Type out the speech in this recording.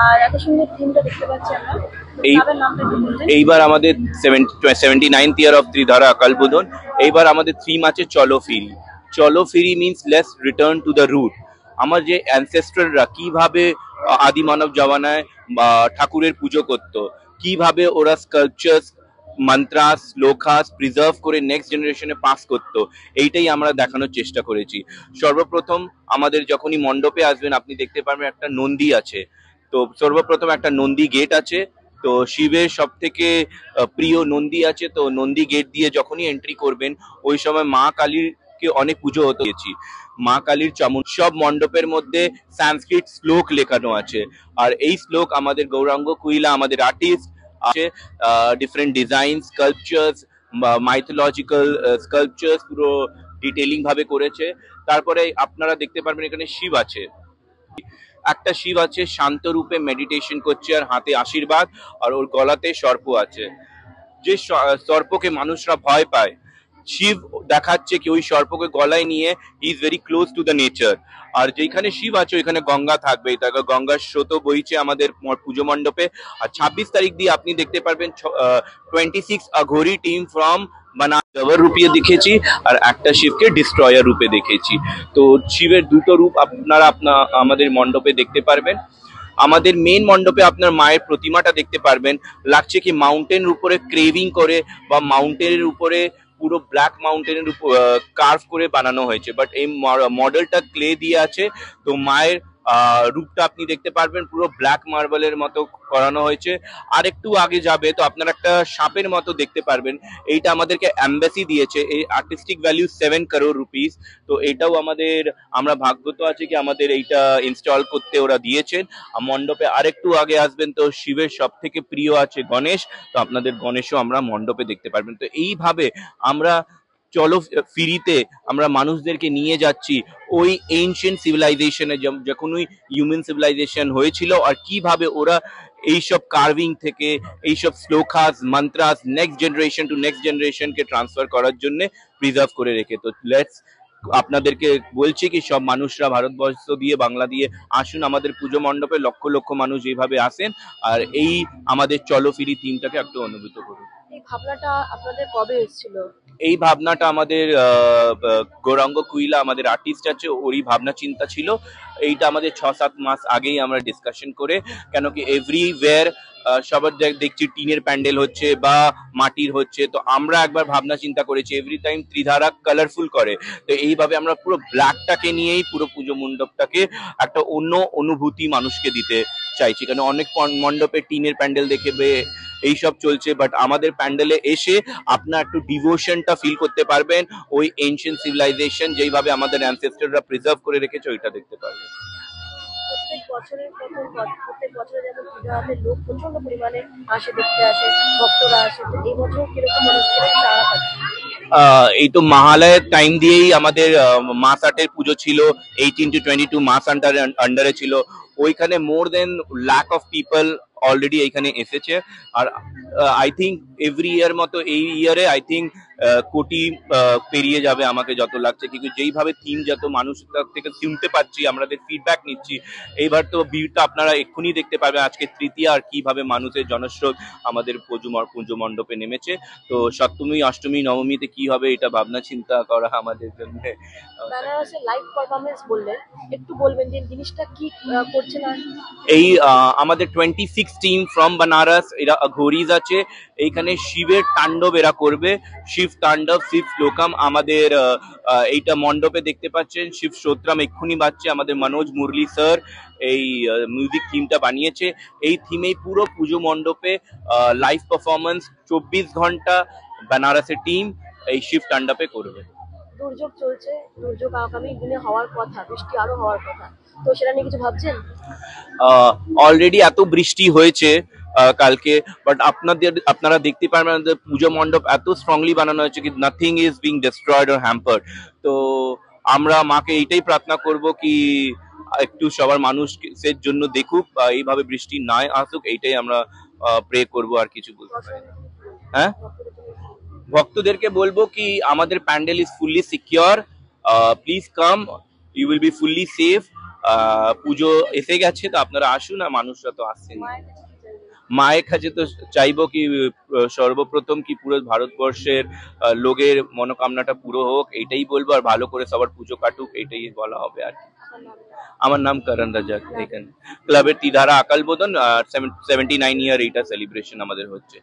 আর এত সুন্দর থিমটা দেখতে পাচ্ছি আমরা। ক্লাবের নামটা একটু বলবেন? এইবার আমাদের 79th ইয়ার অফ ত্রিধারা আকাল বোধন। এইবার আমাদের থিম আছে চলো ফিরি। চলো ফিরি means let's return to the root. আমার যে অ্যানসেস্টররা কিভাবে আদি মানব জমানায় ঠাকুরের পুজো করত, কিভাবে ওরা স্কাল্পচার্স, মন্ত্রাস, শ্লোকাস প্রিজার্ভ করে নেক্সট জেনারেশনে পাস করতো, এইটাই আমরা দেখানোর চেষ্টা করেছি। সর্বপ্রথম আমাদের যখনই মণ্ডপে আসবেন আপনি দেখতে পারবেন একটা নন্দী আছে। তো সর্বপ্রথম একটা নন্দী গেট আছে। তো শিবের সব থেকে প্রিয় নন্দী আছে। তো নন্দী গেট দিয়ে যখনই এন্ট্রি করবেন ওই সময় মা কালীর কে অনেক পুজো হতেছি। মা কালীর সব মণ্ডপের মধ্যে সংস্কৃত শ্লোক লেখানো আছে। আর এই শ্লোক আমাদের গৌরাঙ্গ কুইলা আমাদের আর্টিস্ট আছে, different design sculptures, mythological sculptures পুরো ডিটেইলিং ভাবে করেছে। তারপরে আপনারা দেখতে পারবেন এখানে শিব আছে। একটা শিব আছে শান্ত রূপে মেডিটেশন করছে আর হাতে আশীর্বাদ, আর ওর গলাতে সর্প আছে। যে সর্পকে মানুষরা ভয় পায়, শিব দেখাচ্ছে কি ওই সর্পকে গলায় নিয়ে is very close to the nature. আর যেখানে শিব আছে ওইখানে গঙ্গা থাকবে, গঙ্গার স্রোত বইছে আমাদের পুজো মণ্ডপে। আর 26 তারিখ দিয়ে আপনি দেখতে পারবেন 26 अघोरी টিম ফ্রম বানারস রূপে দেখেছি, আর একটা শিবকে ডিস্ট্রয়ার রূপে দেখেছি। তো শিবের দুটো রূপ আপনারা আমাদের মণ্ডপে দেখতে পারবেন। আমাদের মেন মণ্ডপে আপনার মায়ের প্রতিমাটা দেখতে পারবেন, লাগছে কি মাউন্টেনের উপরে ক্রেভিং করে বা মাউন্টেনের উপরে পুরো ব্ল্যাক মাউন্টেনের উপর কার্ভ করে বানানো হয়েছে, বাট এই মডেলটা ক্লে দিয়ে আছে। তো মায়ের রূপটা আপনি দেখতে পারবেন পুরো ব্ল্যাক মার্বেলের মতো করানো হয়েছে। আর একটু আগে যাবে তো আপনারা একটা সাপের মতো দেখতে পারবেন। এইটা আমাদেরকে এমবাসি দিয়েছে, এই আর্টিস্টিক ভ্যালু 7 crore রুপিস। তো এটাও আমরা ভাগ্যত আছে কি আমাদের এইটা ইনস্টল করতে ওরা দিয়েছেন। মণ্ডপে আরেকটু আগে আসবেন তো শিবের সব থেকে প্রিয় আছে গণেশ। তো আপনাদের গণেশও আমরা মণ্ডপে দেখতে পারবেন। তো এইভাবে আমরা চলো ফিরিতে আমরা মানুষদেরকে নিয়ে যাচ্ছি ওই এনশিয়েন্ট সিভিলাইজেশনে, যখন ওই হিউম্যান সিভিলাইজেশন হয়েছিল আর কিভাবে ওরা এইসব কার্ভিং থেকে এইসব shlokas mantras next generation to next জেনারেশনকে ট্রান্সফার করার জন্য প্রিজার্ভ করে রেখে। তো লেটস আপনাদেরকে বলছি কি সব মানুষরা ভারতবর্ষ দিয়ে বাংলা দিয়ে আসুন আমাদের পুজো মণ্ডপে। লক্ষ লক্ষ মানুষ এইভাবে আসেন আর এই আমাদের চলো ফিরি থিমটাকে একটু অনুভূত করুন। এই ভাবনাটা আপনাদের কবে এসেছিল? এই ভাবনাটা আমাদের গৌরাঙ্গ কুইলা আমাদের আর্টিস্ট আছে, ওরই ভাবনা চিন্তা ছিল। এইটা আমাদের 6-7 মাস আগেই আমরা ডিসকাশন করে, কেন কি এভরিওয়্যার সবার দেখছি টিনের প্যান্ডেল হচ্ছে বা মাটির হচ্ছে। তো আমরা একবার ভাবনা চিন্তা করেছি এভরি টাইম ত্রিধারা কালারফুল করে, তো এইভাবে আমরা পুরো ব্ল্যাকটাকে নিয়েই পুরো পুজো মণ্ডপটাকে একটা অন্য অনুভূতি মানুষকে দিতে চাইছি। কারণ অনেক মণ্ডপে টিনের প্যান্ডেল দেখবে এইসব চলছে, বাট আমাদের প্যান্ডেলে এসে আপনার একটু ডিভোশনটা ফিল করতে পারবেন, ওই এনশিয়েন্ট সিভিলাইজেশন যেইভাবে আমাদের অ্যানসেস্টররা প্রিজার্ভ করে রেখেছে ওইটা দেখতে পারবেন। প্রত্যেক বছরে যেমন পূজাতে লোক প্রচন্ড পরিমাণে আসে, দেখতে আসে, ভক্তরা আসে, তো এই বছর কিরকম চারা পাচ্ছে? এই তো মহালয়ের টাইম দিয়েই আমাদের মাস আটের পুজো ছিল, 18 to 22 মাস আন্ডারে ছিল। ওইখানে মোর দেন লাখ অফ পিপল অলরেডি এইখানে এসেছে। আর আই থিঙ্ক এভরি ইয়ার মতো এই ইয়ারে আই থিঙ্ক কোটি পেরিয়ে যাবে আমাকে যত লাগছে, কিন্তু যেইভাবে থিম যত মানুষ থেকে শুনতে পাচ্ছি, আমাদের ফিডব্যাক নিচ্ছি, এইবার তো ভিড়টা আপনারা এক্ষুনি দেখতে পাবেন আজকে তৃতীয়া আর কিভাবে মানুষের জনস্রোত আমাদের পুজো মণ্ডপে নেমেছে। তো সপ্তমী অষ্টমী নবমীতে কি হবে এটা ভাবনা চিন্তা করা আমাদের জন্য। বেনারসের লাইভ পারফরম্যান্স বললেন, একটু বলবেন যে জিনিসটা কি করছেন? এই আমাদের 26 টিম ফ্রম বানারস, এরা অঘোরিজ আছে। এইখানে শিবের তাণ্ডব এরা করবে, শিব তাণ্ডব, শিব শ্লোকম। আমাদের এইটা মণ্ডপে দেখতে পাচ্ছেন শিব স্তোত্রম এক্ষুনি বাজছে। আমাদের মনোজ মুরলি স্যার এই মিউজিক থিমটা বানিয়েছে। এই থিমেই পুরো পুজো মণ্ডপে লাইভ পারফরমেন্স 24 ঘন্টা বানারসের টিম এই শিব তাণ্ডবে করবে। দুর্যোগ চলছে, দুর্যোগ আগামী দিনে হওয়ার কথা, বৃষ্টি আরো হওয়ার কথা, তো সেটা নিয়ে কিছু ভাবছেন? অলরেডি এত বৃষ্টি হয়েছে কালকে, বাট আপনারা দেখতে পারবেন পুজো মণ্ডপ এত স্ট্রংলি বানানো হয়েছে কি nothing is being destroyed or hampered. তো আমরা মাকে এইটাই প্রার্থনা করব কি একটু সবার মানুষের জন্য দেখুক, এইভাবে বৃষ্টি না আসুক, এইটাই আমরা প্রে করব, আর কিছু বলতে পারি। হ্যাঁ, ভক্তদেরকে বলবো কি আমাদের pandal is fully secure, please come, you will be fully safe. Puja এসে গেছে, তো আপনারা আসুন, আর মানুষরা তো আসছেন। মায়ের কাছে কি চাইবেন? মায়ের কাছে তো চাইবো কি সর্বপ্রথম কি পুরো ভারতবর্ষের লোকের মনোকামনাটা পুরো হোক, এইটাই বলবো, আর ভালো করে সবার পুজো কাটুক, এইটাই বলা হবে আর কি। আপনার নাম? আমার নাম করণ রাজাক। এখানে ক্লাবের ত্রিধারা আকাল বোধন 79 ইয়ার এইটা সেলিব্রেশন আমাদের হচ্ছে।